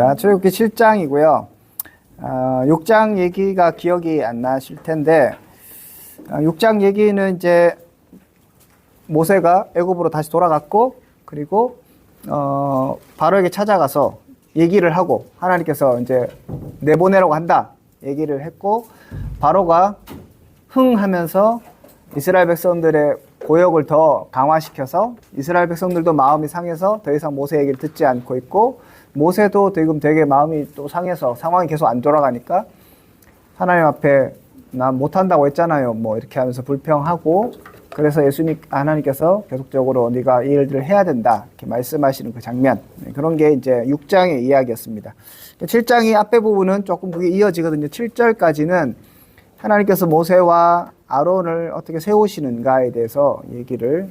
자, 출애굽기 7장이고요. 6장 얘기가 기억이 안 나실 텐데 6장 얘기는 이제 모세가 애굽으로 다시 돌아갔고 그리고 바로에게 찾아가서 얘기를 하고 하나님께서 이제 내보내라고 한다 얘기를 했고 바로가 흥하면서 이스라엘 백성들의 고역을 더 강화시켜서 이스라엘 백성들도 마음이 상해서 더 이상 모세 얘기를 듣지 않고 있고 모세도 지금 되게 마음이 또 상해서 상황이 계속 안 돌아가니까 하나님 앞에 난 못한다고 했잖아요 뭐 이렇게 하면서 불평하고 그래서 하나님께서 계속적으로 네가 이 일들을 해야 된다 이렇게 말씀하시는 그 장면 그런 게 이제 6장의 이야기였습니다. 7장이 앞에 부분은 조금 그게 이어지거든요. 7절까지는 하나님께서 모세와 아론을 어떻게 세우시는가에 대해서 얘기를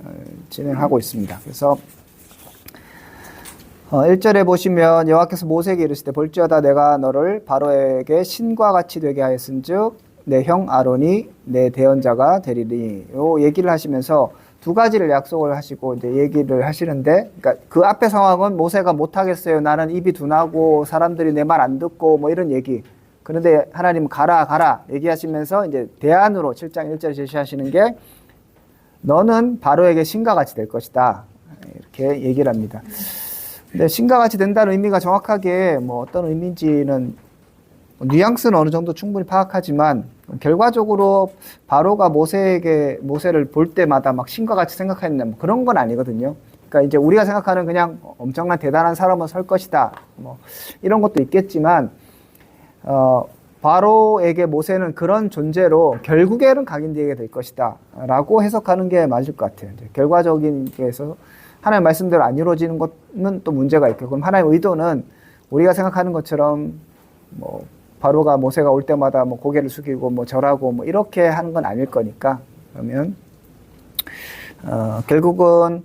진행하고 있습니다. 그래서 1절에 보시면 여호와께서 모세에게 이르시되 볼지어다 내가 너를 바로에게 신과 같이 되게 하였은즉 내 형 아론이 내 대언자가 되리니 요 얘기를 하시면서 두 가지를 약속을 하시고 이제 얘기를 하시는데 그러니까 그 앞에 상황은 모세가 못하겠어요. 나는 입이 둔하고 사람들이 내 말 안 듣고 뭐 이런 얘기. 그런데 하나님 가라 얘기하시면서 이제 대안으로 7장 1절에 제시하시는 게 너는 바로에게 신과 같이 될 것이다. 이렇게 얘기를 합니다. 근데 신과 같이 된다는 의미가 정확하게 뭐 어떤 의미인지는 뉘앙스는 어느 정도 충분히 파악하지만 결과적으로 바로가 모세를 볼 때마다 막 신과 같이 생각했는데 뭐 그런 건 아니거든요. 그러니까 이제 우리가 생각하는 그냥 엄청난 대단한 사람은 설 것이다. 뭐 이런 것도 있겠지만 바로에게 모세는 그런 존재로 결국에는 각인되게 될 것이다 라고 해석하는 게 맞을 것 같아요. 결과적인 게서 하나님의 말씀대로 안 이루어지는 것은 또 문제가 있고 그럼 하나님의 의도는 우리가 생각하는 것처럼 뭐 바로가 모세가 올 때마다 뭐 고개를 숙이고 뭐 절하고 뭐 이렇게 하는 건 아닐 거니까 그러면 결국은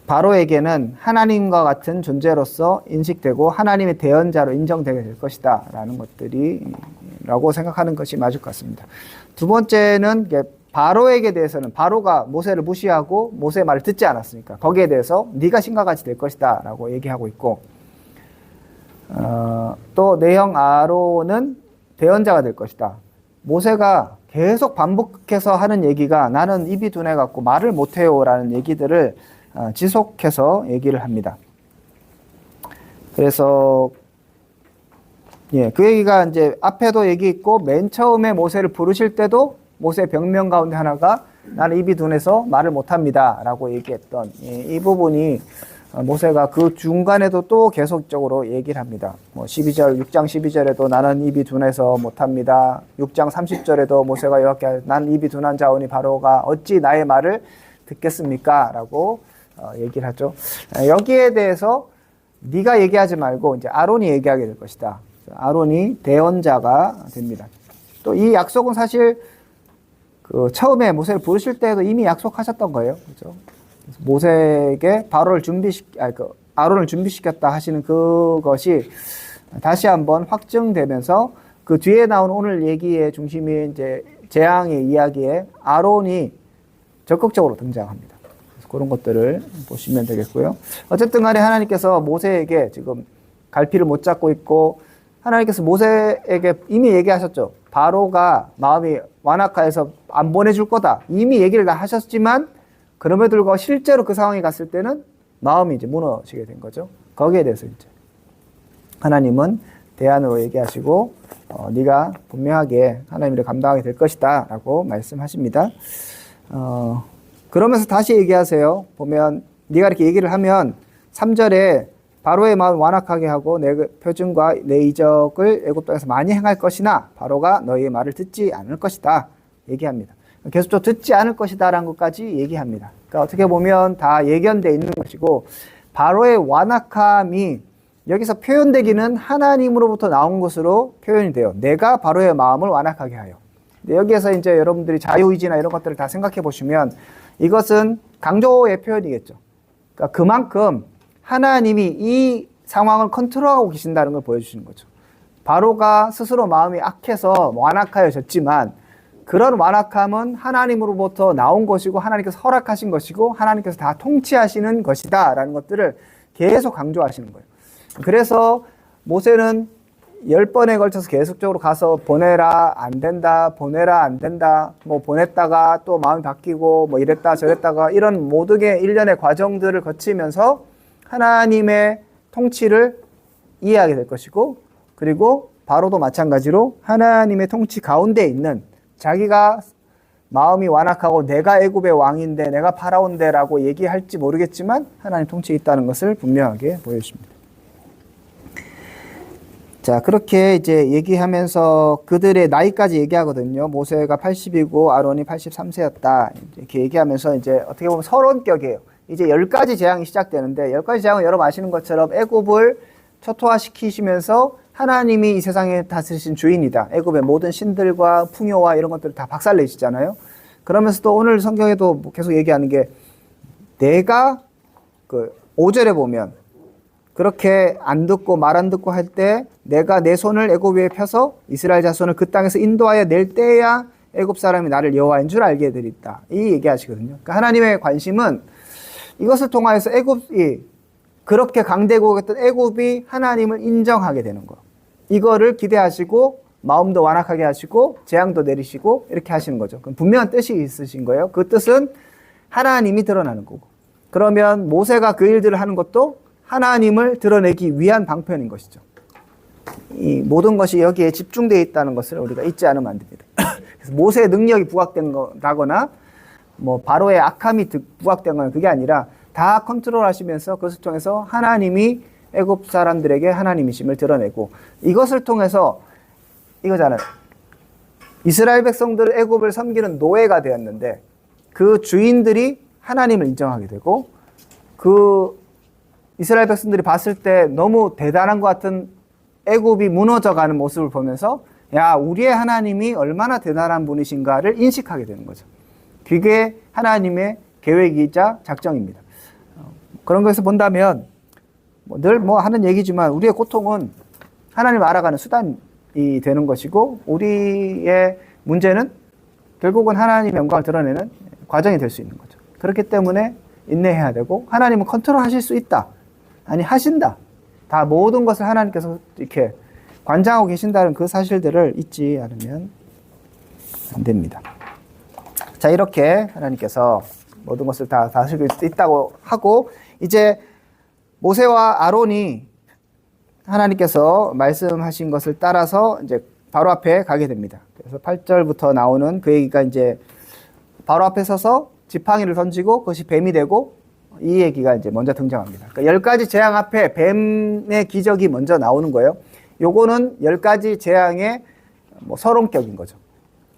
바로에게는 하나님과 같은 존재로서 인식되고 하나님의 대언자로 인정되게 될 것이다 라는 것들이라고 생각하는 것이 맞을 것 같습니다. 두 번째는 바로에게 대해서는 바로가 모세를 무시하고 모세의 말을 듣지 않았으니까 거기에 대해서 네가 신과 같이 될 것이다 라고 얘기하고 있고 또 내 형 아론은 대언자가 될 것이다. 모세가 계속 반복해서 하는 얘기가 나는 입이 둔해갖고 말을 못해요 라는 얘기들을 지속해서 얘기를 합니다. 그래서 그 얘기가 이제 앞에도 얘기 있고 맨 처음에 모세를 부르실 때도 모세의 병명 가운데 하나가 나는 입이 둔해서 말을 못합니다 라고 얘기했던 이 부분이 모세가 그 중간에도 또 계속적으로 얘기를 합니다. 뭐 6장 12절에도 나는 입이 둔해서 못합니다. 6장 30절에도 모세가 여호와께 난 입이 둔한 자오니 바로가 어찌 나의 말을 듣겠습니까? 라고 얘기를 하죠. 여기에 대해서 네가 얘기하지 말고 이제 아론이 얘기하게 될 것이다. 아론이 대언자가 됩니다. 또 이 약속은 사실 그 처음에 모세를 부르실 때도 이미 약속하셨던 거예요. 그렇죠? 모세에게 아론을 준비시켰다 하시는 그것이 다시 한번 확증되면서 그 뒤에 나온 오늘 얘기의 중심이 이제 재앙의 이야기에 아론이 적극적으로 등장합니다. 그래서 그런 것들을 보시면 되겠고요. 어쨌든 간에 하나님께서 모세에게 지금 갈피를 못 잡고 있고 하나님께서 모세에게 이미 얘기하셨죠. 바로가 마음이 완악해서 안 보내줄 거다. 이미 얘기를 다 하셨지만 그럼에도 불구하고 실제로 그 상황에 갔을 때는 마음이 이제 무너지게 된 거죠. 거기에 대해서 이제 하나님은 대안으로 얘기하시고 네가 분명하게 하나님을 감당하게 될 것이다 라고 말씀하십니다. 그러면서 다시 얘기하세요. 보면 네가 이렇게 얘기를 하면 3절에 바로의 마음을 완악하게 하고 내 표징과 내 이적을 애굽 땅에서 많이 행할 것이나 바로가 너희의 말을 듣지 않을 것이다 얘기합니다. 계속적으로 듣지 않을 것이다 라는 것까지 얘기합니다. 그러니까 어떻게 보면 다 예견되어 있는 것이고 바로의 완악함이 여기서 표현되기는 하나님으로부터 나온 것으로 표현이 돼요. 내가 바로의 마음을 완악하게 하여. 근데 여기에서 이제 여러분들이 자유의지나 이런 것들을 다 생각해 보시면 이것은 강조의 표현이겠죠. 그러니까 그만큼 하나님이 이 상황을 컨트롤하고 계신다는 걸 보여주시는 거죠. 바로가 스스로 마음이 악해서 완악하여졌지만 그런 완악함은 하나님으로부터 나온 것이고 하나님께서 허락하신 것이고 하나님께서 다 통치하시는 것이다 라는 것들을 계속 강조하시는 거예요. 그래서 모세는 10번에 걸쳐서 계속적으로 가서 보내라 안 된다, 보내라 안 된다, 뭐 보냈다가 또 마음이 바뀌고 뭐 이랬다 저랬다가 이런 모든 게 일련의 과정들을 거치면서 하나님의 통치를 이해하게 될 것이고, 그리고 바로도 마찬가지로 하나님의 통치 가운데 있는, 자기가 마음이 완악하고 내가 애굽의 왕인데 내가 파라온데라고 얘기할지 모르겠지만 하나님 통치에 있다는 것을 분명하게 보여줍니다. 자, 그렇게 이제 얘기하면서 그들의 나이까지 얘기하거든요. 모세가 80이고 아론이 83세였다. 이렇게 얘기하면서 이제 어떻게 보면 서론격이에요. 이제 10가지 재앙이 시작되는데, 10가지 재앙은 여러분 아시는 것처럼 애굽을 초토화시키시면서 하나님이 이 세상에 다스리신 주인이다. 애굽의 모든 신들과 풍요와 이런 것들을 다 박살내시잖아요. 그러면서도 오늘 성경에도 계속 얘기하는 게, 내가 그 5절에 보면 그렇게 안 듣고 말 안 듣고 할 때 내가 내 손을 애굽 위에 펴서 이스라엘 자손을 그 땅에서 인도하여 낼 때야 애굽 사람이 나를 여호와인 줄 알게 되리다. 이 얘기하시거든요. 그러니까 하나님의 관심은 이것을 통하여서 애굽이, 그렇게 강대국이었던 애굽이 하나님을 인정하게 되는 거. 이거를 기대하시고 마음도 완악하게 하시고 재앙도 내리시고 이렇게 하시는 거죠. 그럼 분명한 뜻이 있으신 거예요. 그 뜻은 하나님이 드러나는 거고, 그러면 모세가 그 일들을 하는 것도 하나님을 드러내기 위한 방편인 것이죠. 이 모든 것이 여기에 집중되어 있다는 것을 우리가 잊지 않으면 안 됩니다. 그래서 모세의 능력이 부각된다거나 뭐 바로의 악함이 부각된 건 그게 아니라 다 컨트롤 하시면서 그것을 통해서 하나님이 애굽 사람들에게 하나님이심을 드러내고, 이것을 통해서 이거잖아요. 이스라엘 백성들은 애굽을 섬기는 노예가 되었는데 그 주인들이 하나님을 인정하게 되고, 그 이스라엘 백성들이 봤을 때 너무 대단한 것 같은 애굽이 무너져가는 모습을 보면서, 야, 우리의 하나님이 얼마나 대단한 분이신가를 인식하게 되는 거죠. 그게 하나님의 계획이자 작정입니다. 그런 것에서 본다면 늘 하는 얘기지만 우리의 고통은 하나님을 알아가는 수단이 되는 것이고, 우리의 문제는 결국은 하나님의 영광을 드러내는 과정이 될 수 있는 거죠. 그렇기 때문에 인내해야 되고, 하나님은 컨트롤 하실 수 있다, 아니 하신다, 다 모든 것을 하나님께서 이렇게 관장하고 계신다는 그 사실들을 잊지 않으면 안 됩니다. 자, 이렇게 하나님께서 모든 것을 다 다스리고 있다고 하고, 이제 모세와 아론이 하나님께서 말씀하신 것을 따라서 이제 바로 앞에 가게 됩니다. 그래서 8절부터 나오는 그 얘기가 이제 바로 앞에 서서 지팡이를 던지고 그것이 뱀이 되고, 이 얘기가 이제 먼저 등장합니다. 그러니까 10가지 재앙 앞에 뱀의 기적이 먼저 나오는 거예요. 요거는 10가지 재앙의 서론격인 거죠.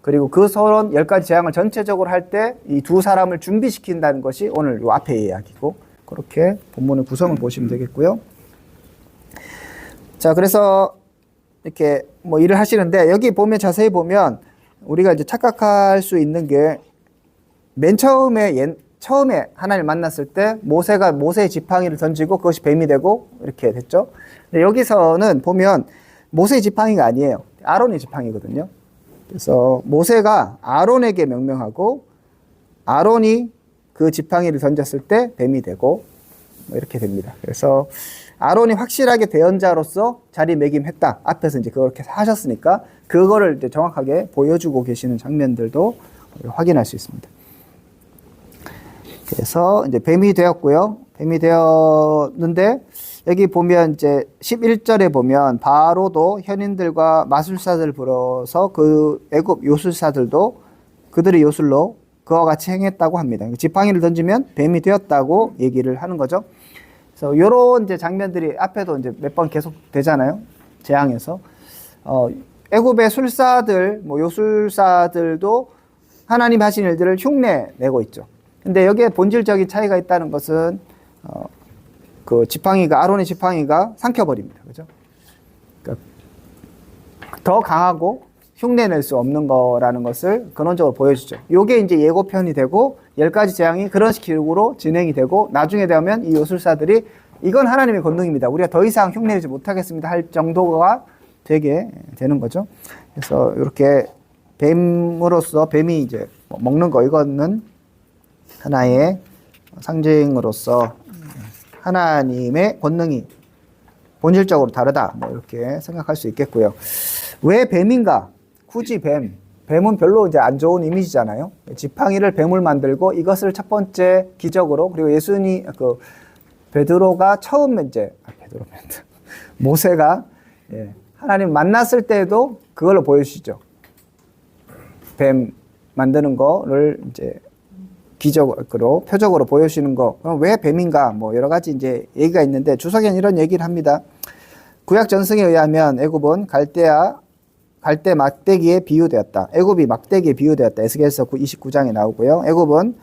그리고 그 서론 10가지 재앙을 전체적으로 할 때 이 두 사람을 준비시킨다는 것이 오늘 요 앞에 이야기고, 그렇게 본문의 구성을 보시면 되겠고요. 자, 그래서 이렇게 일을 하시는데, 여기 보면 자세히 보면 우리가 이제 착각할 수 있는 게, 맨 처음에 하나님을 만났을 때 모세가 모세의 지팡이를 던지고 그것이 뱀이 되고 이렇게 됐죠. 근데 여기서는 보면 모세의 지팡이가 아니에요. 아론의 지팡이거든요. 그래서 모세가 아론에게 명령하고 아론이 그 지팡이를 던졌을 때 뱀이 되고 이렇게 됩니다. 그래서 아론이 확실하게 대언자로서 자리매김했다. 앞에서 이제 그렇게 하셨으니까 그거를 이제 정확하게 보여주고 계시는 장면들도 확인할 수 있습니다. 그래서 이제 뱀이 되었고요. 뱀이 되었는데, 여기 보면 이제 11절에 보면 바로도 현인들과 마술사들을 불러서 그 애굽 요술사들도 그들의 요술로 그와 같이 행했다고 합니다. 지팡이를 던지면 뱀이 되었다고 얘기를 하는 거죠. 그래서 요런 이제 장면들이 앞에도 이제 몇 번 계속 되잖아요. 재앙에서. 애굽의 술사들, 요술사들도 하나님 하신 일들을 흉내 내고 있죠. 근데 여기에 본질적인 차이가 있다는 것은 그 지팡이가, 아론의 지팡이가 삼켜버립니다. 그죠? 그러니까 더 강하고 흉내낼 수 없는 거라는 것을 근원적으로 보여주죠. 요게 이제 예고편이 되고 10가지 재앙이 그런 식으로 진행이 되고, 나중에 되면 이 요술사들이 이건 하나님의 권능입니다, 우리가 더 이상 흉내내지 못하겠습니다 할 정도가 되게 되는 거죠. 그래서 이렇게 뱀으로서, 뱀이 이제 먹는 거, 이거는 하나의 상징으로서 하나님의 권능이 본질적으로 다르다. 뭐 이렇게 생각할 수 있겠고요. 왜 뱀인가? 굳이 뱀. 뱀은 별로 이제 안 좋은 이미지잖아요. 지팡이를 뱀을 만들고 이것을 첫 번째 기적으로, 그리고 베드로가 처음 모세가 하나님 만났을 때도 그걸로 보여주시죠. 뱀 만드는 거를 이제 기적으로, 표적으로 보여주시는 거. 그럼 왜 뱀인가? 뭐 여러 가지 이제 얘기가 있는데, 주석에는 이런 얘기를 합니다. 구약 전승에 의하면 애굽은 갈대 막대기에 비유되었다. 애굽이 막대기에 비유되었다. 에스겔서 29장에 나오고요. 애굽은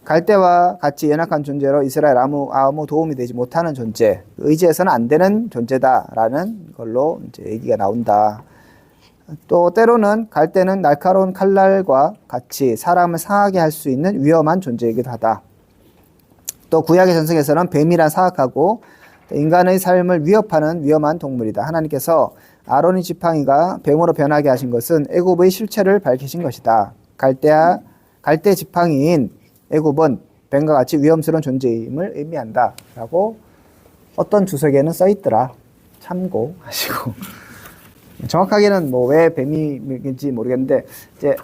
갈대와 같이 연약한 존재로 이스라엘 아무 도움이 되지 못하는 존재, 의지해서는 안 되는 존재다라는 걸로 이제 얘기가 나온다. 또 때로는 갈대는 날카로운 칼날과 같이 사람을 상하게 할 수 있는 위험한 존재이기도 하다. 또 구약의 전승에서는 뱀이란 사악하고 인간의 삶을 위협하는 위험한 동물이다. 하나님께서 아론의 지팡이가 뱀으로 변하게 하신 것은 애굽의 실체를 밝히신 것이다. 갈대 지팡이인 애굽은 뱀과 같이 위험스러운 존재임을 의미한다. 라고 어떤 주석에는 써있더라. 참고하시고. 정확하게는 뭐 왜 뱀인지 모르겠는데, 이제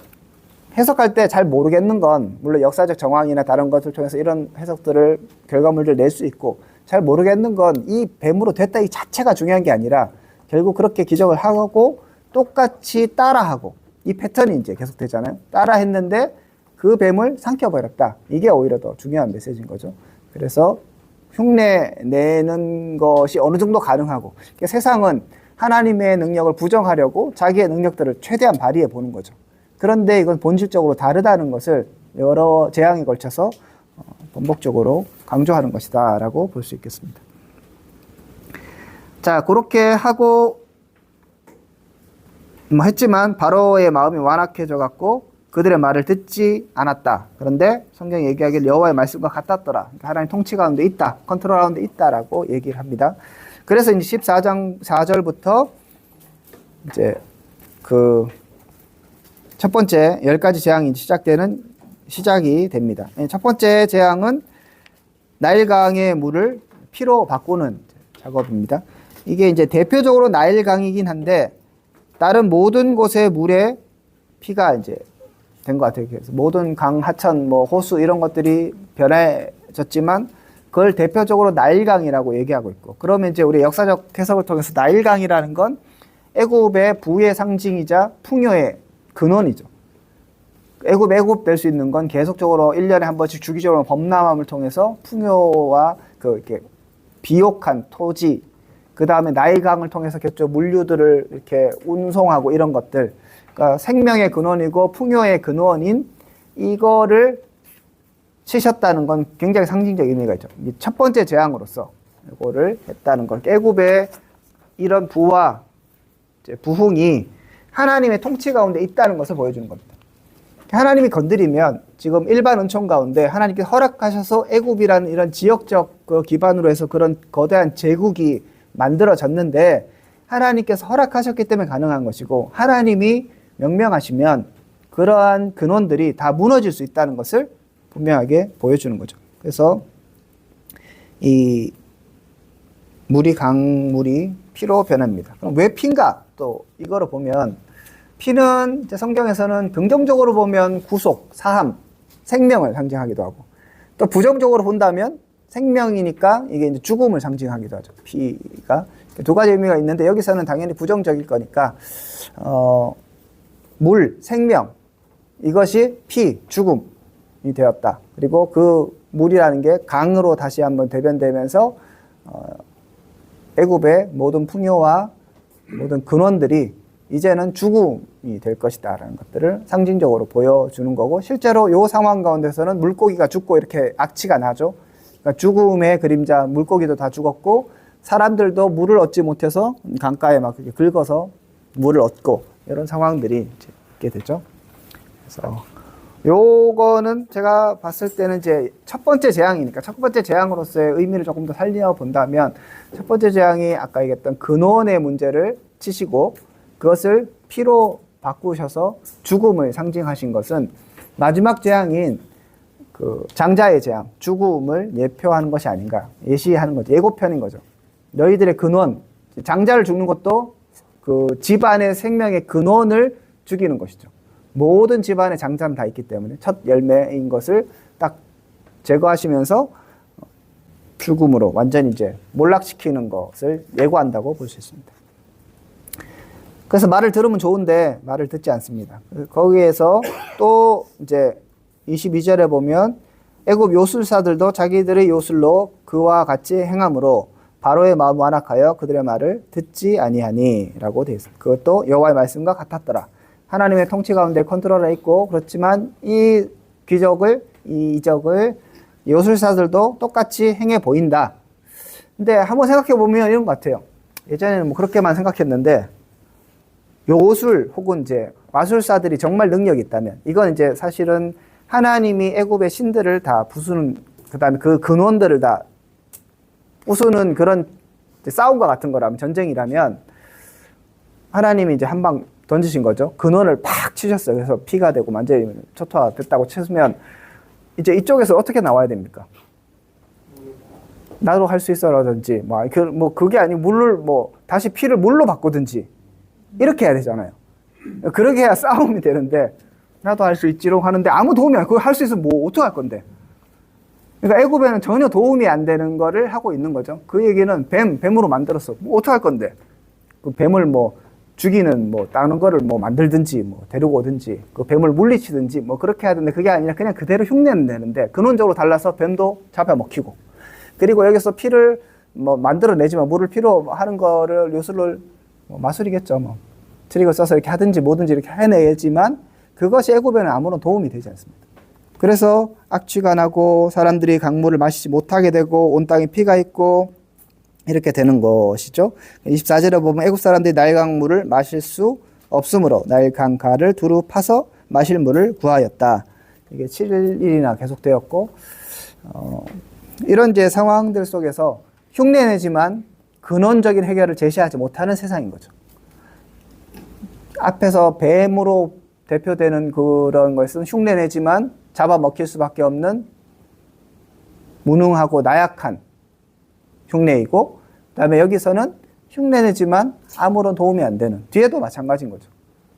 해석할 때 잘 모르겠는 건, 물론 역사적 정황이나 다른 것을 통해서 이런 해석들을, 결과물들을 낼 수 있고, 잘 모르겠는 건 이 뱀으로 됐다 이 자체가 중요한 게 아니라, 결국 그렇게 기적을 하고 똑같이 따라하고, 이 패턴이 이제 계속 되잖아요. 따라 했는데 그 뱀을 삼켜버렸다. 이게 오히려 더 중요한 메시지인 거죠. 그래서 흉내 내는 것이 어느 정도 가능하고, 그러니까 세상은 하나님의 능력을 부정하려고 자기의 능력들을 최대한 발휘해 보는 거죠. 그런데 이건 본질적으로 다르다는 것을 여러 재앙에 걸쳐서 반복적으로 강조하는 것이다 라고 볼 수 있겠습니다. 자, 그렇게 하고 했지만 바로의 마음이 완악해져 갖고 그들의 말을 듣지 않았다. 그런데 성경이 얘기하길 여호와의 말씀과 같았더라. 그러니까 하나님 통치 가운데 있다, 컨트롤 가운데 있다라고 얘기를 합니다. 그래서 이제 14장 4절부터 이제 그 첫 번째 10가지 재앙이 시작이 됩니다. 첫 번째 재앙은 나일강의 물을 피로 바꾸는 작업입니다. 이게 이제 대표적으로 나일강이긴 한데, 다른 모든 곳의 물에 피가 이제 된 것 같아요. 그래서 모든 강, 하천, 뭐 호수 이런 것들이 변해졌지만 그걸 대표적으로 나일강이라고 얘기하고 있고, 그러면 이제 우리 역사적 해석을 통해서 나일강이라는 건 애굽의 부의 상징이자 풍요의 근원이죠. 애굽 될 수 있는 건 계속적으로 1년에 한 번씩 주기적으로 범람함을 통해서 풍요와 이렇게 비옥한 토지, 그 다음에 나일강을 통해서 계속 물류들을 이렇게 운송하고 이런 것들, 그러니까 생명의 근원이고 풍요의 근원인 이거를 치셨다는 건 굉장히 상징적 의미가 있죠. 첫 번째 재앙으로서 이거를 했다는 걸, 애굽의 이런 부와 부흥이 하나님의 통치 가운데 있다는 것을 보여주는 겁니다. 하나님이 건드리면, 지금 일반 은총 가운데 하나님께 허락하셔서 애굽이라는 이런 지역적 그 기반으로 해서 그런 거대한 제국이 만들어졌는데, 하나님께서 허락하셨기 때문에 가능한 것이고, 하나님이 명령하시면 그러한 근원들이 다 무너질 수 있다는 것을 분명하게 보여주는 거죠. 그래서 이 강물이 피로 변합니다. 그럼 왜 피인가? 또 이거를 보면, 피는 이제 성경에서는 긍정적으로 보면 구속, 사함, 생명을 상징하기도 하고, 또 부정적으로 본다면 생명이니까 이게 이제 죽음을 상징하기도 하죠. 피가 두 가지 의미가 있는데, 여기서는 당연히 부정적일 거니까 물, 생명, 이것이 피, 죽음이 되었다. 그리고 그 물이라는 게 강으로 다시 한번 대변되면서 애굽의 모든 풍요와 모든 근원들이 이제는 죽음이 될 것이다 라는 것들을 상징적으로 보여주는 거고, 실제로 이 상황 가운데서는 물고기가 죽고 이렇게 악취가 나죠. 그러니까 죽음의 그림자, 물고기도 다 죽었고 사람들도 물을 얻지 못해서 강가에 막 긁어서 물을 얻고, 이런 상황들이 이제 있게 되죠. 그래서 요거는 제가 봤을 때는 이제 첫 번째 재앙이니까 첫 번째 재앙으로서의 의미를 조금 더 살려본다면, 첫 번째 재앙이 아까 얘기했던 근원의 문제를 치시고 그것을 피로 바꾸셔서 죽음을 상징하신 것은 마지막 재앙인 그 장자의 재앙, 죽음을 예표하는 것이 아닌가, 예시하는 거죠. 예고편인 거죠. 너희들의 근원, 장자를 죽는 것도 그 집안의 생명의 근원을 죽이는 것이죠. 모든 집안의 장자는 다 있기 때문에 첫 열매인 것을 딱 제거하시면서 죽음으로 완전히 이제 몰락시키는 것을 예고한다고 볼 수 있습니다. 그래서 말을 들으면 좋은데 말을 듣지 않습니다. 거기에서 또 이제 22절에 보면 애굽 요술사들도 자기들의 요술로 그와 같이 행함으로 바로의 마음 완악하여 그들의 말을 듣지 아니하니라고 되어 있습니다. 그것도 여호와의 말씀과 같았더라. 하나님의 통치 가운데 컨트롤에 있고 그렇지만 이 기적을 이 이적을 요술사들도 똑같이 행해 보인다. 근데 한번 생각해 보면 이런 것 같아요. 예전에는 뭐 그렇게만 생각했는데 요술 혹은 이제 마술사들이 정말 능력이 있다면 이건 이제 사실은 하나님이 애굽의 신들을 다 부수는 그다음에 그 근원들을 다 부수는 그런 싸움과 같은 거라면 전쟁이라면 하나님이 이제 한 방 던지신 거죠. 근원을 팍 치셨어요. 그래서 피가 되고 완전히 초토화됐다고 치면 이제 이쪽에서 어떻게 나와야 됩니까? 나도 할 수 있어라든지 뭐 그게 아니고 물을 뭐 다시 피를 물로 바꾸든지 이렇게 해야 되잖아요. 그렇게 해야 싸움이 되는데 나도 할 수 있지롱 하는데 아무 도움이 안, 그걸 할 수 있으면 뭐 어떡할 건데. 그러니까 애굽에는 전혀 도움이 안 되는 거를 하고 있는 거죠. 그 얘기는 뱀으로 만들었어. 뭐 어떡할 건데. 그 뱀을 뭐 죽이는 뭐 다른 거를 뭐 만들든지 뭐 데리고 오든지 그 뱀을 물리치든지 뭐 그렇게 해야 되는데 그게 아니라 그냥 그대로 흉내는 내는데 근원적으로 달라서 뱀도 잡아먹히고 그리고 여기서 피를 뭐 만들어내지만 물을 피로 하는 거를 요술을 뭐 마술이겠죠. 뭐 트릭을 써서 이렇게 하든지 뭐든지 이렇게 해내지만 그것이 애굽에는 아무런 도움이 되지 않습니다. 그래서 악취가 나고 사람들이 강물을 마시지 못하게 되고 온 땅에 피가 있고 이렇게 되는 것이죠. 24절에 보면 애굽 사람들이 나일 강물을 마실 수 없으므로 나일 강가를 두루 파서 마실 물을 구하였다. 이게 7일이나 계속되었고 이런 이제 상황들 속에서 흉내내지만 근원적인 해결을 제시하지 못하는 세상인 거죠. 앞에서 뱀으로 대표되는 그런 것은 흉내내지만 잡아먹힐 수밖에 없는 무능하고 나약한 흉내이고 그다음에 여기서는 흉내내지만 아무런 도움이 안 되는 뒤에도 마찬가지인 거죠.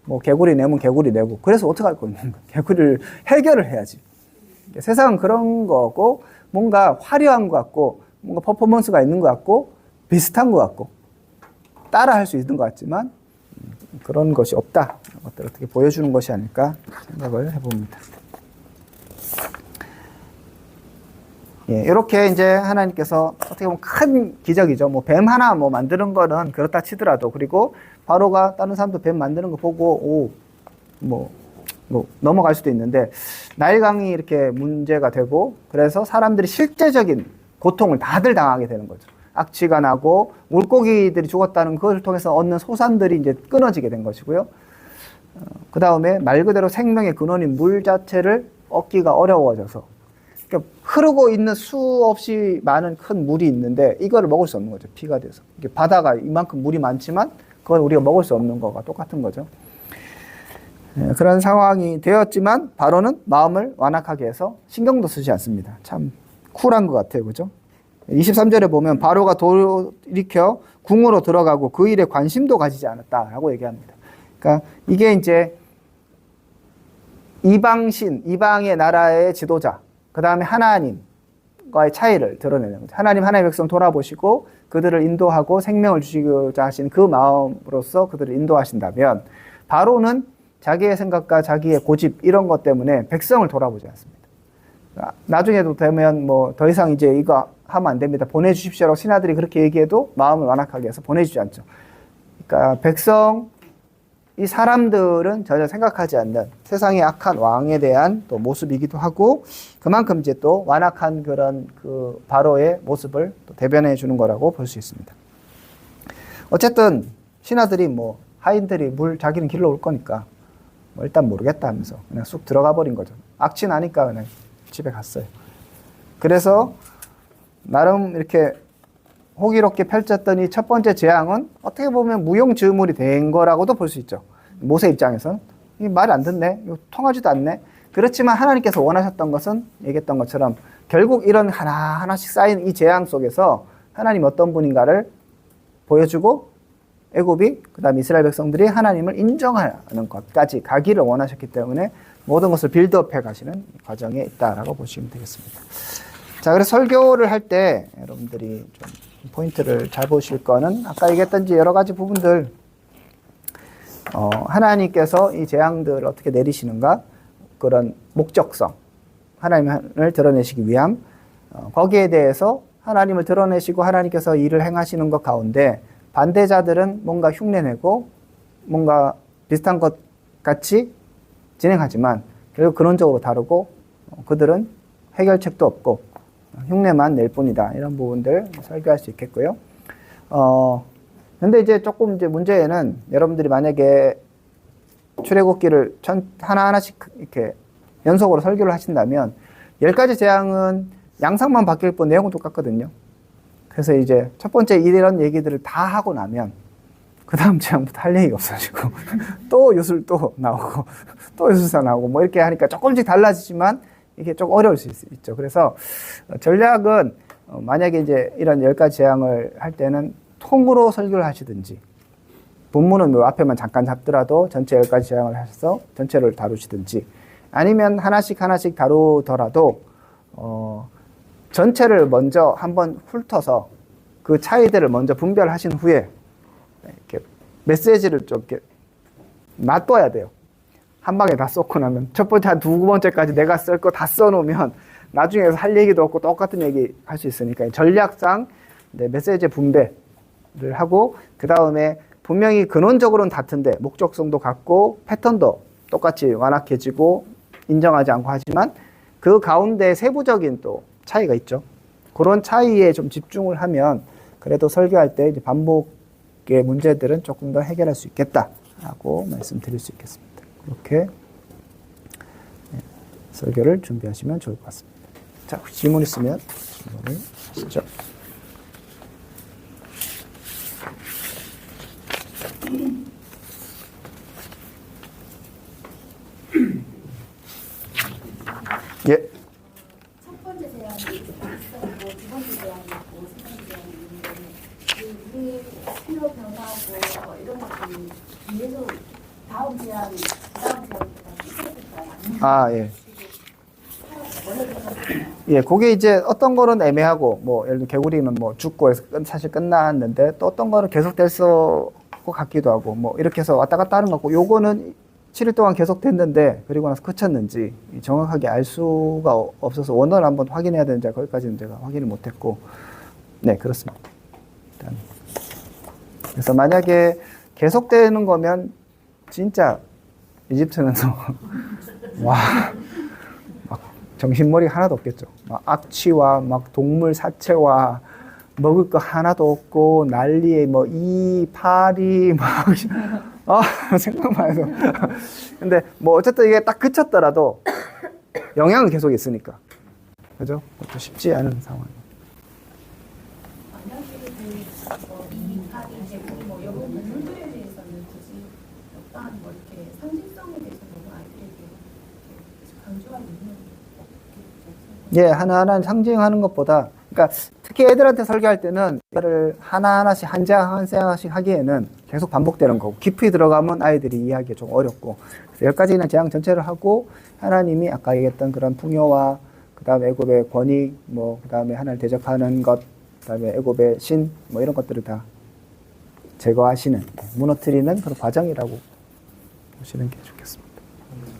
뭐 개구리 내면 개구리 내고 그래서 어떡할 거냐. 개구리를 해결을 해야지. 세상은 그런 거고 뭔가 화려한 것 같고 뭔가 퍼포먼스가 있는 것 같고 비슷한 것 같고 따라 할 수 있는 것 같지만 그런 것이 없다. 것들 어떻게 보여주는 것이 아닐까 생각을 해봅니다. 예, 이렇게 이제 하나님께서 어떻게 보면 큰 기적이죠. 뭐 뱀 하나 뭐 만드는 거는 그렇다 치더라도 그리고 바로가 다른 사람도 뱀 만드는 거 보고 뭐 넘어갈 수도 있는데 나일강이 이렇게 문제가 되고 그래서 사람들이 실제적인 고통을 다들 당하게 되는 거죠. 악취가 나고 물고기들이 죽었다는 그것을 통해서 얻는 소산들이 이제 끊어지게 된 것이고요. 그 다음에 말 그대로 생명의 근원인 물 자체를 얻기가 어려워져서 그러니까 흐르고 있는 수없이 많은 큰 물이 있는데 이거를 먹을 수 없는 거죠. 피가 돼서. 이게 바다가 이만큼 물이 많지만 그건 우리가 먹을 수 없는 거가 똑같은 거죠. 그런 상황이 되었지만 바로는 마음을 완악하게 해서 신경도 쓰지 않습니다. 참 쿨한 것 같아요. 그죠? 23절에 보면 바로가 돌이켜 궁으로 들어가고 그 일에 관심도 가지지 않았다라고 얘기합니다. 그러니까 이게 이제 이방신, 이방의 나라의 지도자, 그 다음에 하나님과의 차이를 드러내는 거죠. 하나님의 백성 돌아보시고 그들을 인도하고 생명을 주시고자 하신 그 마음으로서 그들을 인도하신다면 바로는 자기의 생각과 자기의 고집 이런 것 때문에 백성을 돌아보지 않습니다. 나중에도 되면 뭐 더 이상 이제 이거 하면 안 됩니다. 보내주십시오라고 신하들이 그렇게 얘기해도 마음을 완악하게 해서 보내주지 않죠. 그러니까 백성, 이 사람들은 전혀 생각하지 않는 세상의 악한 왕에 대한 또 모습이기도 하고 그만큼 이제 또 완악한 그런 그 바로의 모습을 또 대변해 주는 거라고 볼 수 있습니다. 어쨌든 신하들이 뭐 하인들이 물 자기는 길러 올 거니까 뭐 일단 모르겠다 하면서 그냥 쑥 들어가 버린 거죠. 악취 나니까 그냥 집에 갔어요. 그래서 나름 이렇게 호기롭게 펼쳤더니 첫 번째 재앙은 어떻게 보면 무용지물이 된 거라고도 볼 수 있죠. 모세 입장에서는 이 말이 안 듣네, 이거 통하지도 않네. 그렇지만 하나님께서 원하셨던 것은 얘기했던 것처럼 결국 이런 하나하나씩 쌓인 이 재앙 속에서 하나님 어떤 분인가를 보여주고 애굽이 그다음 이스라엘 백성들이 하나님을 인정하는 것까지 가기를 원하셨기 때문에 모든 것을 빌드업해 가시는 과정에 있다라고 보시면 되겠습니다. 자, 그래서 설교를 할 때 여러분들이 좀 포인트를 잘 보실 거는 아까 얘기했던지 여러 가지 부분들 하나님께서 이 재앙들을 어떻게 내리시는가 그런 목적성 하나님을 드러내시기 위함 거기에 대해서 하나님을 드러내시고 하나님께서 일을 행하시는 것 가운데 반대자들은 뭔가 흉내내고 뭔가 비슷한 것 같이 진행하지만 결국 근원적으로 다르고 그들은 해결책도 없고 흉내만 낼 뿐이다. 이런 부분들 설교할 수 있겠고요. 근데 이제 조금 이제 문제는 여러분들이 만약에 출애굽기를 하나하나씩 이렇게 연속으로 설교를 하신다면 10가지 재앙은 양상만 바뀔 뿐 내용은 똑같거든요. 그래서 이제 첫 번째 이런 얘기들을 다 하고 나면 그 다음 재앙부터 할 얘기가 없어지고 또 요술 또 나오고 또 요술사 나오고 뭐 이렇게 하니까 조금씩 달라지지만 이게 좀 어려울 수 있죠. 그래서 전략은 만약에 이제 이런 10가지 재앙을 할 때는 통으로 설교를 하시든지 본문은 뭐 앞에만 잠깐 잡더라도 전체 10가지 재앙을 하셔서 전체를 다루시든지 아니면 하나씩 다루더라도 전체를 먼저 한번 훑어서 그 차이들을 먼저 분별하신 후에 이렇게 메시지를 좀 이렇게 놔둬야 돼요. 한 방에 다 쏟고 나면 첫 번째 한 두 번째까지 내가 쓸 거 다 써놓으면 나중에 할 얘기도 없고 똑같은 얘기 할 수 있으니까 전략상 메시지 분배를 하고 그 다음에 분명히 근원적으로는 같은데 목적성도 같고 패턴도 똑같이 완악해지고 인정하지 않고 하지만 그 가운데 세부적인 또 차이가 있죠. 그런 차이에 좀 집중을 하면 그래도 설교할 때 이제 반복의 문제들은 조금 더 해결할 수 있겠다라고 말씀드릴 수 있겠습니다. 그렇게 설교를 준비하시면 좋을 것 같습니다. 자, 혹시 질문 있으면 질문을 하시죠. 예. 첫 번째 제안이 있었고 두 번째 제안이 있고 세 번째 제안이 있는데 우리의 스피로 변화하고 이런 것들이 뒤에서 다음 제안이 그다음 제안보다 예. 예, 그게 이제 어떤 거는 애매하고 뭐 예를 들어 개구리는 뭐 죽고 해서 사실 끝났는데 또 어떤 거는 계속될 것 같기도 하고 뭐 이렇게 해서 왔다 갔다 하는 것 같고 요거는 7일 동안 계속됐는데 그리고 나서 그쳤는지 정확하게 알 수가 없어서 원어를 한번 확인해야 되는지 거기까지는 제가 확인을 못했고 네 그렇습니다. 일단 그래서 만약에 계속되는 거면 진짜 이집트는 와 막 정신머리 하나도 없겠죠. 막 악취와 막 동물 사체와 먹을 거 하나도 없고 난리에 뭐 이 파리 막 생각만 해도 근데 뭐 어쨌든 이게 딱 그쳤더라도 영향은 계속 있으니까 그죠? 그것도 쉽지 않은 상황. 만약에 이 파리 제국 뭐 이런 물들에 대해서는 굳이 어떠한 뭐 이렇게 상징성에 대해서 너무 아이들에게 강조하는 이유는 예, 하나하나 상징하는 것보다 그러니까 특히 애들한테 설교할 때는 이거를 하나하나씩 한 장씩 하기에는 계속 반복되는 거고 깊이 들어가면 아이들이 이해하기가 좀 어렵고 그래서 10가지나 재앙 전체를 하고 하나님이 아까 얘기했던 그런 풍요와 그 다음에 애굽의 권위 뭐 그 다음에 하나님을 대적하는 것 그 다음에 애굽의 신 뭐 이런 것들을 다 제거하시는 무너뜨리는 그런 과정이라고 보시는 게 좋겠습니다.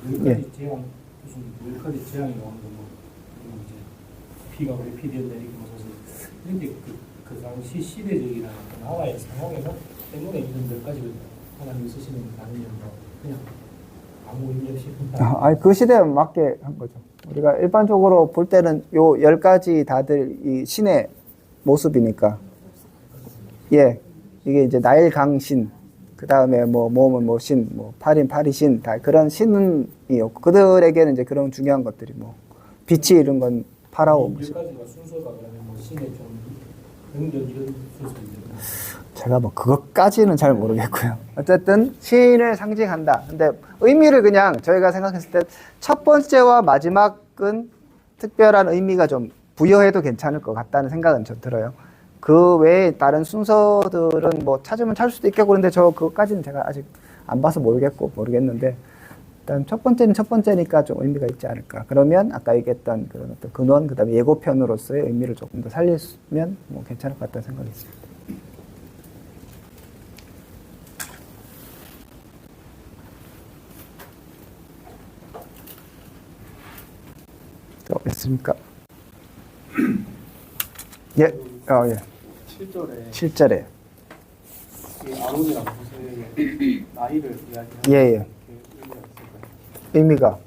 10가지 재앙, 무슨 10가지 재앙이 나오는 거 이제 피가 왜 피되었다 이렇게 보셔서 그런데 그 당시 시대적이나 나라의 상황에서 때문에 이런 10가지를 하나님이 쓰시는 게 아니면 그냥 아무 의미 없이 아니 그 시대에 맞게 한 거죠. 우리가 일반적으로 볼 때는 요 10가지 다들 이 신의 모습이니까 예 이게 이제 나일 강신 그 다음에 뭐 신, 뭐 파리신 다 그런 신이었고 그들에게는 이제 그런 중요한 것들이 뭐 빛이 이런 건 파라오. 10가지가 순서가 그러면 뭐 신의 좀 명절 이런 순서인데. 제가 뭐 그것까지는 잘 모르겠고요. 어쨌든 신을 상징한다. 근데 의미를 그냥 저희가 생각했을 때 첫 번째와 마지막은 특별한 의미가 좀 부여해도 괜찮을 것 같다는 생각은 좀 들어요. 그 외에 다른 순서들은 뭐 찾으면 찾을 수도 있겠고 그런데 저 그것까지는 제가 아직 안 봐서 모르겠는데 일단 첫 번째는 첫 번째니까 좀 의미가 있지 않을까. 그러면 아까 얘기했던 그런 어떤 근원 그다음에 예고편으로서의 의미를 조금 더 살리면 뭐 괜찮을 것 같다는 생각이 있습니다. 또 있습니까? 예, 예. 7절에 7절에 아론이랑 모세의 나이를 이야기하는 예, 예. 게 의미가 있을까요? 의미가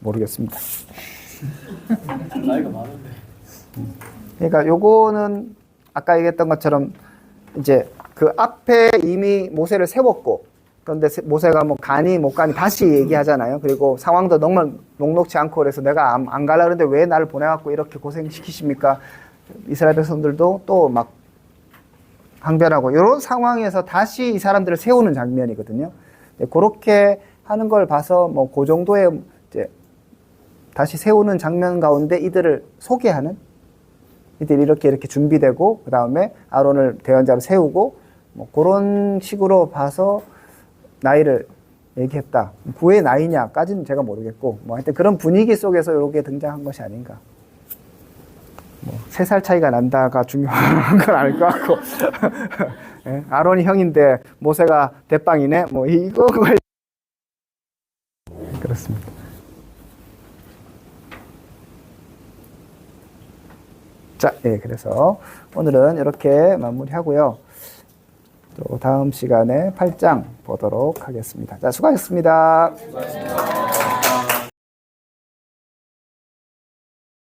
모르겠습니다. 나이가 많은데 그러니까 요거는 아까 얘기했던 것처럼 이제 그 앞에 이미 모세를 세웠고 그런데 모세가 뭐 가니 못 가니 다시 얘기하잖아요. 그리고 상황도 너무 녹록지 않고 그래서 내가 안 가려 그러는데 왜 나를 보내갖고 이렇게 고생시키십니까? 이스라엘 백성들도 또 막 항변하고 이런 상황에서 다시 이 사람들을 세우는 장면이거든요. 그렇게 하는 걸 봐서 뭐 그 정도의 이제 다시 세우는 장면 가운데 이들을 소개하는 이들이 이렇게 준비되고 그 다음에 아론을 대언자로 세우고 뭐 그런 식으로 봐서 나이를 얘기했다. 구의 나이냐까지는 제가 모르겠고 뭐 하여튼 그런 분위기 속에서 이렇게 등장한 것이 아닌가. 뭐 3살 차이가 난다가 중요한 건 아닐 것 같고 예? 아론이 형인데 모세가 대빵이네 뭐 이거 그렇습니다. 자, 예, 그래서 오늘은 이렇게 마무리하고요. 또 다음 시간에 8장 보도록 하겠습니다. 자, 수고하셨습니다.